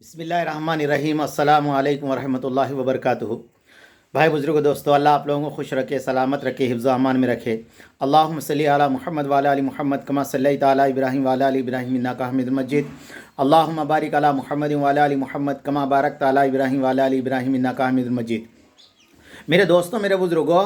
بسم اللہ الرحمن الرحیم السلام علیکم ورحمۃ اللہ وبرکاتہ۔ بھائی بزرگ دوستو، اللہ آپ لوگوں کو خوش رکھے، سلامت رکھے، حفظ و امان میں رکھے۔ اللہم صلی علی محمد وعلی آل محمد کما صلیت علی ابراہیم وعلی آل ابراہیم انک حمید مجید۔ اللہم بارک علی محمد وعلی آل محمد کما بارکت علی ابراہیم وعلی آل ابراہیم انک حمید مجید۔ میرے دوستوں، میرے بزرگوں،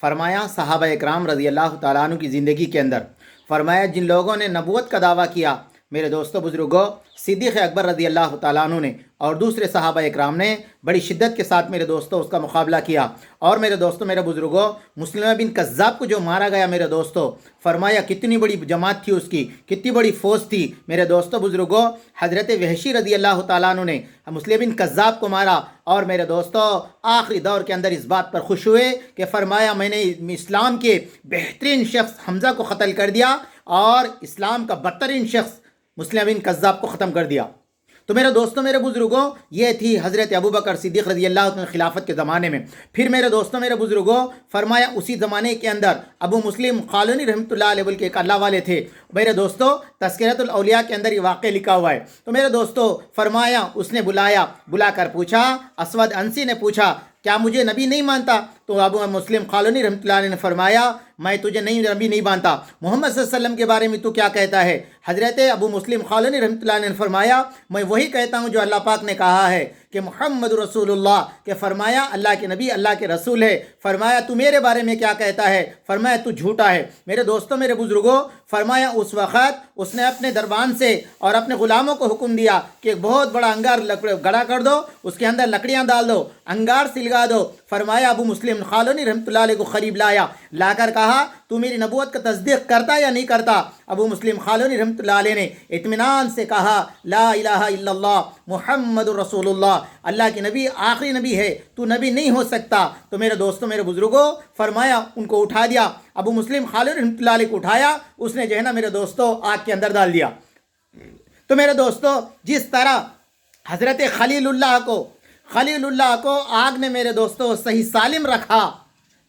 فرمایا صحابہ اکرام رضی اللہ تعالیٰ عنہ کی زندگی کے اندر فرمایا جن لوگوں نے نبوت کا دعویٰ کیا، میرے دوستوں بزرگوں، صدیق اکبر رضی اللہ تعالیٰ عنہ نے اور دوسرے صحابہ اکرام نے بڑی شدت کے ساتھ میرے دوستوں اس کا مقابلہ کیا۔ اور میرے دوستوں، میرے بزرگوں، مسلمہ بن کذاب کو جو مارا گیا میرے دوستوں، فرمایا کتنی بڑی جماعت تھی اس کی، کتنی بڑی فوج تھی میرے دوستوں بزرگوں۔ حضرت وحشی رضی اللہ تعالیٰ عنہ نے مسلم بن کذاب کو مارا، اور میرے دوستوں آخری دور کے اندر اس بات پر خوش ہوئے کہ فرمایا میں نے اسلام کے بہترین شخص حمزہ کو قتل کر دیا اور اسلام کا بدترین شخص مسلم بن کذاب کو ختم کر دیا۔ تو میرے دوستوں، میرے بزرگوں، یہ تھی حضرت ابوبکر صدیق رضی اللہ عنہ خلافت کے زمانے میں۔ پھر میرے دوستوں، میرے بزرگوں، فرمایا اسی زمانے کے اندر ابو مسلم خالونی رحمۃ اللہ علیہ بلکہ ایک اللہ والے تھے میرے دوستوں، تذکرۃ الاولیاء کے اندر یہ واقعہ لکھا ہوا ہے۔ تو میرے دوستوں فرمایا اس نے بلا کر پوچھا، اسود انسی نے پوچھا کیا مجھے نبی نہیں مانتا؟ تو ابو مسلم خالونی رحمۃ اللہ علیہ نے فرمایا میں تجھے نبی نہیں مانتا، محمد صلی اللہ علیہ وسلم کے بارے میں تو کیا کہتا ہے؟ حضرت ابو مسلم خالونی رحمۃ اللہ علیہ نے فرمایا میں وہی کہتا ہوں جو اللہ پاک نے کہا ہے کہ محمد رسول اللہ، کہ فرمایا اللہ کے نبی اللہ کے رسول ہے۔ فرمایا تو میرے بارے میں کیا کہتا ہے؟ فرمایا تو جھوٹا ہے۔ میرے دوستوں، میرے بزرگوں، فرمایا اس وقت اس نے اپنے دربان سے اور اپنے غلاموں کو حکم دیا کہ ایک بہت بڑا انگار گڑا کر دو، اس کے اندر لکڑیاں ڈال دو، انگار سلگا دو۔ فرمایا ابو مسلم خالونی رحمۃ اللہ علیہ کو قریب لا کر کہا تو میری نبوت کا تصدیق کرتا یا نہیں کرتا؟ ابو مسلم خالونی رحمۃ اللہ علیہ نے اطمینان سے کہا لا الہ الا اللہ محمد رسول اللہ، اللہ کے نبی آخری نبی ہے، تو نبی نہیں ہو سکتا۔ تو میرے دوستوں، میرے بزرگوں، فرمایا ان کو اٹھا دیا، ابو مسلم خالونی رحمۃ اللہ علیہ کو اٹھایا، اس نے جو ہے نا میرے دوستوں آگ کے اندر ڈال دیا۔ تو میرے دوستوں جس طرح حضرت خلیل اللہ کو آگ نے میرے دوستوں صحیح سالم رکھا،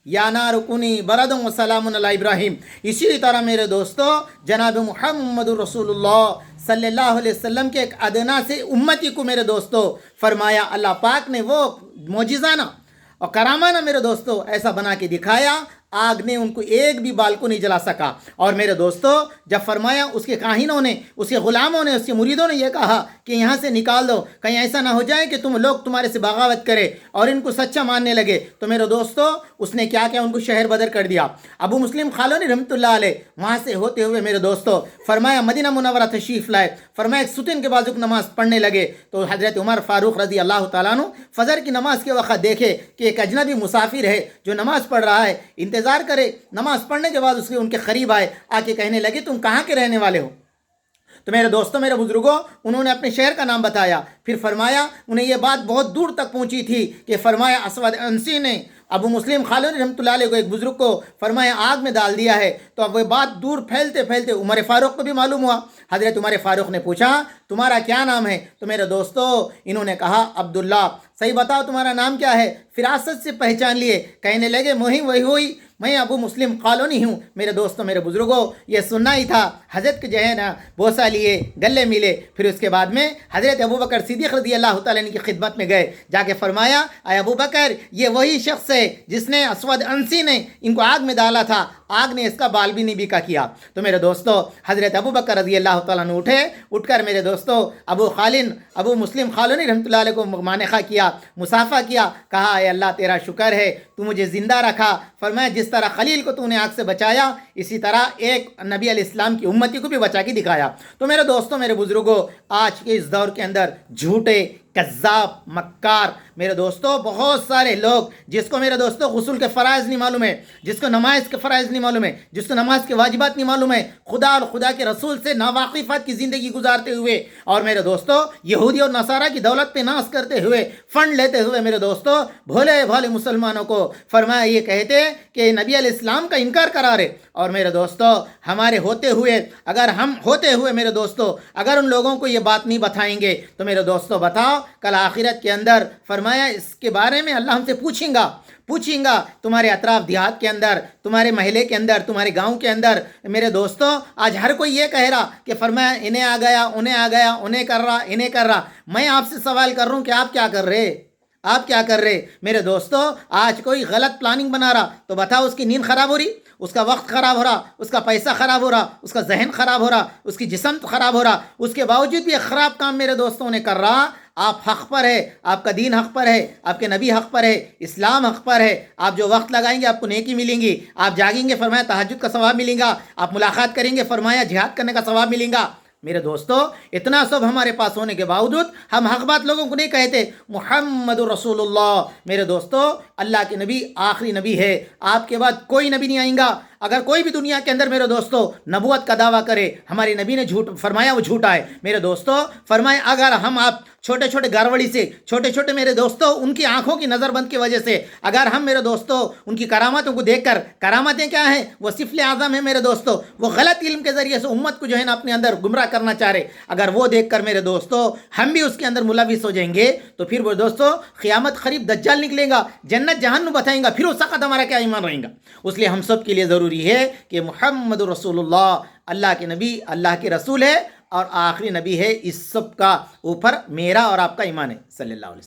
یا نار کونی برد و سلام علی ابراہیم، اسی طرح میرے دوستو جناب محمد رسول اللہ صلی اللہ علیہ وسلم کے ایک ادنا سے امتی کو میرے دوستو فرمایا اللہ پاک نے وہ معجزانہ اور کرامانہ میرے دوستو ایسا بنا کے دکھایا، آگ نے ان کو ایک بھی بال کو نہیں جلا سکا۔ اور میرے دوستو جب فرمایا اس کے کاہنوں نے، اس کے غلاموں نے، اس کے مریدوں نے یہ کہا کہ یہاں سے نکال دو، کہیں ایسا نہ ہو جائے کہ لوگ تمہارے سے بغاوت کرے اور ان کو سچا ماننے لگے، تو میرے دوستو اس نے کیا ان کو شہر بدر کر دیا۔ ابو مسلم خالونی رحمۃ اللہ علیہ وہاں سے ہوتے ہوئے میرے دوستو فرمایا مدینہ منورہ تشریف لائے، فرمایا ایک ستون کے بازو نماز پڑھنے لگے تو حضرت عمر فاروق رضی اللہ تعالیٰ عنہ فجر کی نماز کے وقت دیکھے کہ ایک اجنبی مسافر ہے جو نماز پڑھ رہا ہے، انتظار کرے، نماز پڑھنے کے بعد ان کے قریب آئے، آ کے کہنے لگے تم کہاں کے رہنے والے ہو؟ تو میرے دوستوں، میرے بزرگوں، انہوں نے اپنے شہر کا نام بتایا۔ پھر فرمایا انہیں یہ بات بہت دور تک پہنچی تھی کہ فرمایا اسود انسی نے ابو مسلم خالونی رحمۃ اللہ علیہ کو ایک بزرگ کو فرمایا آگ میں ڈال دیا ہے۔ تو اب وہ بات دور پھیلتے عمر فاروق کو بھی معلوم ہوا۔ حضرت عمر فاروق نے پوچھا تمہارا کیا نام ہے؟ تو میرے دوستو انہوں نے کہا عبداللہ۔ صحیح بتاؤ تمہارا نام کیا ہے؟ فراست سے پہچان لیے، کہنے لگے وہی ہوئی، میں ابو مسلم خالونی ہوں۔ میرے دوستوں، میرے بزرگوں، یہ سننا ہی تھا۔ حضرت کے جو ہے نا بوسہ لیے، گلے ملے، پھر اس کے بعد میں حضرت ابوبکر صدیق رضی اللہ تعالیٰ عنہ کی خدمت میں گئے، جا کے فرمایا اے ابوبکر یہ وہی شخص ہے جس نے اسود انسی نے ان کو آگ میں ڈالا تھا، آگ نے اس کا بال بھی نہیں بیکا کیا۔ تو میرے دوستو حضرت ابوبکر رضی اللہ تعالیٰ عنہ اٹھ کر میرے دوستو ابو مسلم خالونی رحمۃ اللہ علیہ کو مانخہ کیا، مصافحہ کیا، کہا اے اللہ تیرا شکر ہے تو مجھے زندہ رکھا۔ فرمایا جس طرح خلیل کو تو نے آگ سے بچایا، اسی طرح ایک نبی علیہ السلام کی امتی کو بھی بچا کے دکھایا۔ تو میرے دوستوں، میرے بزرگوں، آج کے اس دور کے اندر جھوٹے، کذاب، مکار میرے دوستوں بہت سارے لوگ جس کو میرے دوستوں غسل کے فرائض نہیں معلوم ہے، جس کو نماز کے فرائض نہیں معلوم ہے، جس کو نماز کے واجبات نہیں معلوم ہے، خدا اور خدا کے رسول سے ناواقفات کی زندگی گزارتے ہوئے، اور میرے دوستوں یہودی اور نصارہ کی دولت پہ ناز کرتے ہوئے، فنڈ لیتے ہوئے میرے دوستوں بھولے بھولے مسلمانوں کو فرمایا یہ کہتے کہ نبی علیہ السلام کا انکار کرا رہے۔ اور میرے دوستوں ہمارے ہوتے ہوئے میرے دوستوں اگر ان لوگوں کو یہ بات نہیں بتائیں گے تو میرے دوستوں بتاؤ کل آخرت کے اندر فرمایا اس کے بارے میں اللہ ہم سے پوچھیں گا، پوچھیں گا تمہارے اطراف دیہات کے اندر، تمہارے محلے کے اندر، تمہارے گاؤں کے اندر، میرے دوستوں آج ہر کوئی یہ کہہ رہا کہ فرمایا انہیں آ گیا، انہیں آ گیا، انہیں کر رہا، انہیں کر رہا۔ میں آپ سے سوال کر رہا ہوں کہ آپ کیا کر رہے؟ آپ کیا کر رہے؟ میرے دوستو آج کوئی غلط پلاننگ بنا رہا تو بتاؤ اس کی نیند خراب ہو رہی، اس کا وقت خراب ہو رہا، اس کا پیسہ خراب ہو رہا، اس کا ذہن خراب ہو رہا، اس کی جسم خراب ہو رہا، اس کے باوجود بھی ایک خراب کام میرے دوستوں نے کر رہا۔ آپ حق پر ہے، آپ کا دین حق پر ہے، آپ کے نبی حق پر ہے، اسلام حق پر ہے۔ آپ جو وقت لگائیں گے آپ کو نیکی ملیں گی، آپ جاگیں گے فرمایا تہجد کا ثواب ملے گا، آپ ملاقات کریں گے فرمایا جہاد کرنے کا ثواب ملے گا۔ میرے دوستو اتنا سب ہمارے پاس ہونے کے باوجود ہم حق بات لوگوں کو نہیں کہتے۔ محمد رسول اللہ، میرے دوستو اللہ کے نبی آخری نبی ہے، آپ کے بعد کوئی نبی نہیں آئیں گا۔ اگر کوئی بھی دنیا کے اندر میرے دوستو نبوت کا دعویٰ کرے، ہمارے نبی نے جھوٹ فرمایا وہ جھوٹا ہے۔ میرے دوستو فرمائے اگر ہم آپ چھوٹے چھوٹے گاروڑی سے، چھوٹے چھوٹے میرے دوستو ان کی آنکھوں کی نظر بند کی وجہ سے اگر ہم میرے دوستو ان کی کرامتوں کو دیکھ کر، کرامتیں کیا ہیں؟ وہ سفل اعظم ہے میرے دوستو، وہ غلط علم کے ذریعے سے امت کو جو ہے نا اپنے اندر گمراہ کرنا چاہ رہے، اگر وہ دیکھ کر میرے دوستو ہم بھی اس کے اندر ملوث ہو جائیں گے تو پھر وہ دوستو قیامت قریب دجال نکلے گا، جنت جہنم بتائیں گا، پھر اس وقت ہمارا کیا ایمان رہے گا؟ اس لیے ہم سب کے لیے ضروری ہے کہ محمد رسول اللہ اللہ کے نبی، اللہ کے رسول ہے اور آخری نبی ہے، اس سب کا اوپر میرا اور آپ کا ایمان ہے صلی اللہ علیہ وسلم۔